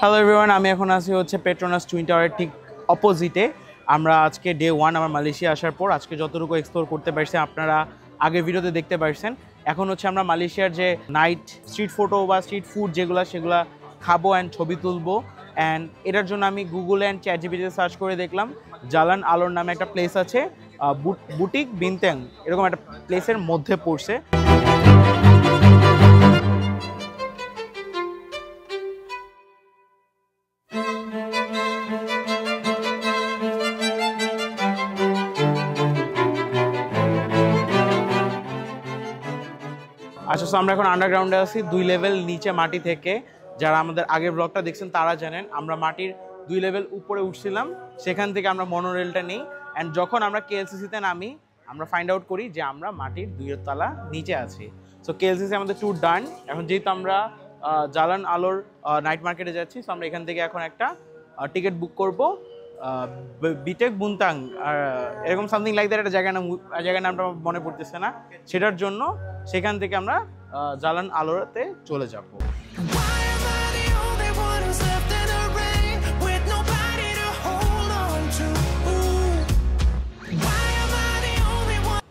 Hello everyone, আমি এখন আছি হচ্ছে পেট্রোনাস টুইন টাওয়ারের ঠিক অপোজিটে। আমরা আজকে ডে 1 আমার মালয়েশিয়া আসার পর আজকে যতটুকু এক্সপ্লোর করতে পারছি আপনারা আগের ভিডিওতে দেখতে পারছেন। এখন হচ্ছে আমরা মালয়েশিয়ার যে নাইট স্ট্রিট ফটো বা স্ট্রিট ফুড সেগুলা খাবো অ্যান্ড ছবি তুলবো। অ্যান্ড এটার জন্য আমি গুগল অ্যান্ড চ্যাটজিপিটিতে সার্চ করে দেখলাম জালান আলোর নামে একটা প্লেস আছে, বুটিক বিনতেং এরকম একটা প্লেসের মধ্যে পড়ছে। আচ্ছা, সো আমরা এখন আন্ডারগ্রাউন্ডে আছি 2 লেভেল নিচে মাটি থেকে। যারা আমাদের আগের ব্লগটা দেখছেন তারা জানেন আমরা মাটির 2 লেভেল উপরে উঠছিলাম, সেখান থেকে আমরা মনোরেলটা নিই। অ্যান্ড যখন আমরা কেএলসিসিতে নামি আমরা ফাইন্ড আউট করি যে আমরা মাটির 2 তলা নিচে আছি। সো কেএলসিসি আমাদের ট্যুর ডান। এখন যেহেতু আমরা জালান আলোর নাইট মার্কেটে যাচ্ছি, সো আমরা এখান থেকে এখন একটা টিকিট বুক করবো বিটেক বুনতাং এরকম সামথিং লাইক দ্যাট একটা জায়গার নামটা মনে পড়তেছে না, সেটার জন্য সেখান থেকে আমরা জালান আলোতে চলে যাব।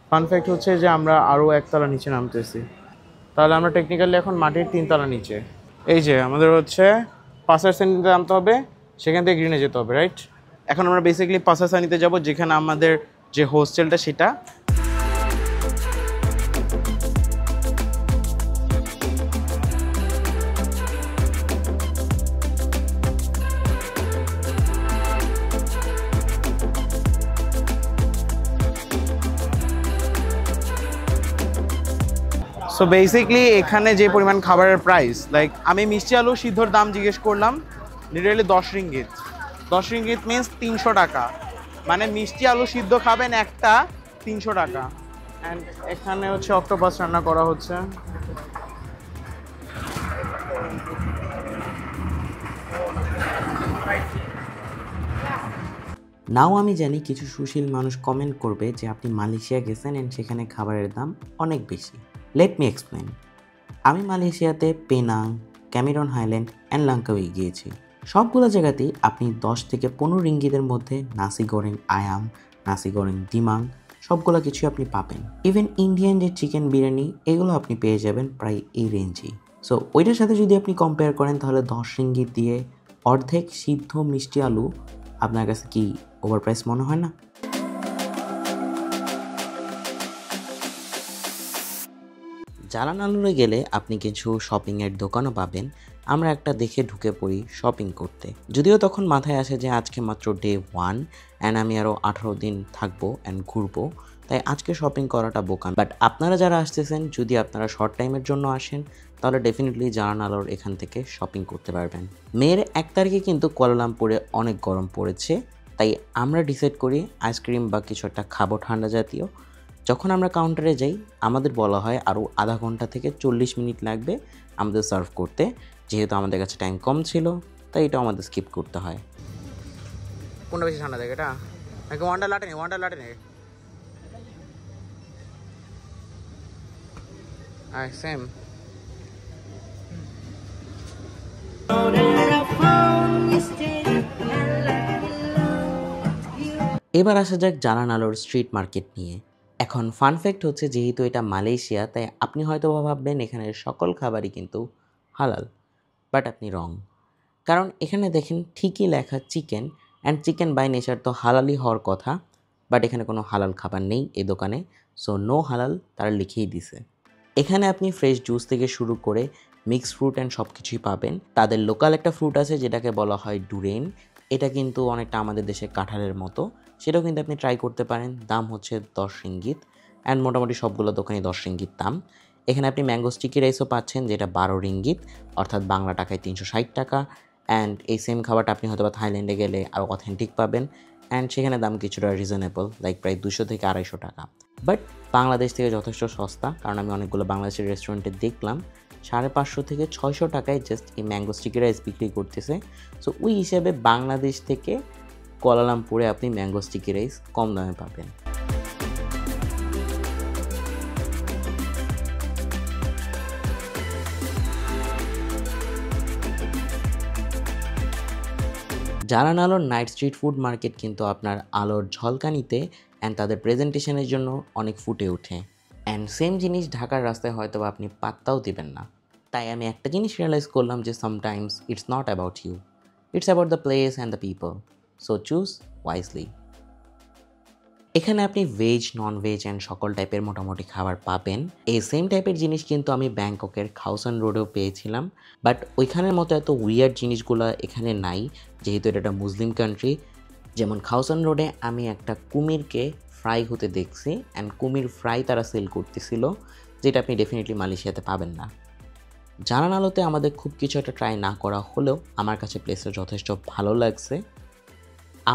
ফান ফ্যাক্ট হচ্ছে যে আমরা আরও একতলা নিচে নামতেছি, তাহলে আমরা টেকনিক্যালি এখন মাটির 3 তলা নিচে। এই যে আমাদের হচ্ছে পাসার শ্রেণীতে নামতে হবে, সেখান থেকে গ্রিনে যেতে হবে, রাইট? এখন আমরা বেসিক্যালি পাসার শ্রেণীতে যাব, যেখানে আমাদের যে হোস্টেলটা সেটা। সো বেসিকলি এখানে যে পরিমাণ খাবারের প্রাইস, লাইক আমি মিষ্টি আলু সিদ্ধর দাম জিজ্ঞেস করলাম, লিটারালি 10 রিঙ্গিত। 10 রিঙ্গিত মিনস 300 টাকা, মানে মিষ্টি আলু সিদ্ধ খাবেন একটা 300 টাকা। অ্যান্ড এখানে হচ্ছে অক্টোপাস রান্না করা হচ্ছে। নাও আমি জানি কিছু সুশীল মানুষ কমেন্ট করবে যে আপনি মালয়েশিয়া গেছেন অ্যান্ড সেখানে খাবারের দাম অনেক বেশি। Let me explain. আমি মালয়েশিয়াতে Penang, Cameron highland and Langkawi গিয়েছি। সবগুলো জায়গাতেই আপনি 10 থেকে 15 রিঙ্গিতের মধ্যে নাসি গোরেং আয়াম, নাসি গোরেং ডিমাং সবগুলো কিছু আপনি পাবেন। ইভেন ইন্ডিয়ান যে চিকেন বিরিয়ানি এগুলো আপনি পেয়ে যাবেন প্রায় এই রেঞ্জেই। সো ওইটার সাথে যদি আপনি কম্পেয়ার করেন তাহলে 10 রিঙ্গিত দিয়ে অর্ধেক সিদ্ধ মিষ্টি আলু আপনার কাছে কি ওভার প্রাইস মনে হয় না? জালান আলোরে গেলে আপনি কিছু শপিংয়ের দোকানও পাবেন। আমরা একটা দেখে ঢুকে পড়ি শপিং করতে, যদিও তখন মাথায় আসে যে আজকে মাত্র ডে 1 অ্যান্ড আমি আরও 18 দিন থাকবো অ্যান্ড ঘুরবো, তাই আজকে শপিং করাটা বোকাম। বাট আপনারা যারা আসতেছেন, যদি আপনারা শর্ট টাইমের জন্য আসেন তাহলে ডেফিনেটলি জালান আলোর এখান থেকে শপিং করতে পারবেন। মের 1 তারিখে কিন্তু কুয়ালালামপুরে অনেক গরম পড়েছে, তাই আমরা ডিসাইড করি আইসক্রিম বা কিছু একটা খাবো ঠান্ডা জাতীয়। যখন আমরা কাউন্টারে যাই আমাদের বলা হয় আরও আধা ঘন্টা থেকে 40 মিনিট লাগবে আমাদের সার্ভ করতে। যেহেতু আমাদের কাছে টাইম কম ছিল তাই এটা আমাদের স্কিপ করতে হয়। কোনটা বেশি ঠান্ডা থাকে এটা নাকি ওয়ান্ডার লাটে নে? সেম। এবার আসা যাক জালান আলোর স্ট্রিট মার্কেট নিয়ে। এখন ফান ফ্যাক্ট হচ্ছে, যেহেতু এটা মালয়েশিয়া তাই আপনি হয়তো ভাববেন এখানের সকল খাবারই কিন্তু হালাল, বাট আপনি রং। কারণ এখানে দেখেন ঠিকই লেখা chicken, and chicken by nature তো হালালই হওয়ার কথা, বাট এখানে কোনো হালাল খাবার নেই এই দোকানে। সো নো হালাল তারা লিখেই দিছে। এখানে আপনি ফ্রেশ জুস থেকে শুরু করে মিক্সড ফ্রুট অ্যান্ড সব কিছুই পাবেন। তাদের লোকাল একটা ফ্রুট আছে যেটাকে বলা হয় ডুরেন, এটা কিন্তু অনেকটা আমাদের দেশে কাঁঠালের মতো, সেটাও কিন্তু আপনি ট্রাই করতে পারেন। দাম হচ্ছে 10 রিঙ্গিত অ্যান্ড মোটামুটি সবগুলো দোকানে 10 রিঙ্গিত দাম। এখানে আপনি ম্যাঙ্গো স্টিকি রাইসও পাচ্ছেন, যেটা 12 রিঙ্গিত অর্থাৎ বাংলা টাকায় 360 টাকা। অ্যান্ড এই সেম খাবারটা আপনি হয়তো বা থাইল্যান্ডে গেলে আরও অথেন্টিক পাবেন, অ্যান্ড সেখানে দাম কিছুটা রিজনেবল, লাইক প্রায় 200 থেকে 250 টাকা। বাট বাংলাদেশ থেকে যথেষ্ট সস্তা, কারণ আমি অনেকগুলো বাংলাদেশের রেস্টুরেন্টে দেখলাম 550 থেকে 600 টাকায় জাস্ট এই ম্যাঙ্গো স্টিকি রাইস বিক্রি করতেছে। সো ওই হিসাবে বাংলাদেশ থেকে কুয়ালালামপুরে আপনি ম্যাঙ্গো স্টিকি রাইস কম দামে পাবেন। জারান আলোর নাইট স্ট্রিট ফুড মার্কেট কিন্তু আপনার আলোর ঝলকানিতে অ্যান্ড তাদের প্রেজেন্টেশনের জন্য অনেক ফুটে ওঠে। অ্যান্ড সেম জিনিস ঢাকার রাস্তায় হয়তো বা আপনি পাত্তাও দিবেন না। তাই আমি একটা জিনিস রিয়েলাইজ করলাম যে sometimes it's not about you, it's about the place and the people. So choose wisely. এখানে আপনি ভেজ, নন ভেজ অ্যান্ড সকল টাইপের মোটামুটি খাবার পাবেন। এই সেম টাইপের জিনিস কিন্তু আমি ব্যাংককের খাওসান রোডেও পেয়েছিলাম, বাট ওইখানের মতো এত উইয়ার্ড জিনিসগুলো এখানে নাই, যেহেতু এটা একটা মুসলিম কান্ট্রি। যেমন খাওসান রোডে আমি একটা কুমিরকে ফ্রাই হতে দেখছি, অ্যান্ড কুমির ফ্রাই তারা সেল করতেছিল, যেটা আপনি ডেফিনেটলি মালয়েশিয়াতে পাবেন না। জানান আলোতে আমাদের খুব কিছু একটা ট্রাই না করা হলেও আমার কাছে প্লেসটা যথেষ্ট ভালো লাগছে।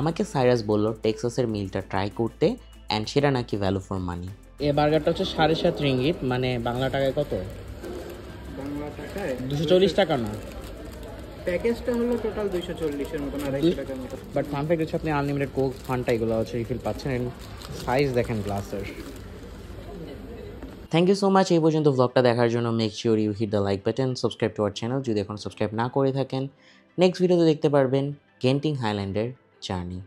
আমাকে সাইরাস বলল টেক্সাসের মিলটা ট্রাই করতে, অ্যান্ড সেটা নাকি ভ্যালু ফর মানি। এই বার্গারটা হচ্ছে 7.5 রিঙ্গিত, মানে বাংলা টাকায় কত? বাংলা টাকায় 240 টাকা না, প্যাকেজটা হলো টোটাল 240 এর মতো, 250 টাকার মতো। বাট ফান ফ্যাক্ট হচ্ছে আপনি আনলিমিটেড কোক, ফান্টা এগুলো হচ্ছে রিফিল পাচ্ছেন। সাইজ দেখেন গ্লাসের। থ্যাংক ইউ সো মাচ এই পর্যন্ত ব্লগটা দেখার জন্য। Make sure you hit the like button, subscribe to our channel যদি এখন সাবস্ক্রাইব না করে থাকেন। নেক্সট ভিডিওতে দেখতে পারবেন গেন্টিং হাইল্যান্ডের জার্নি।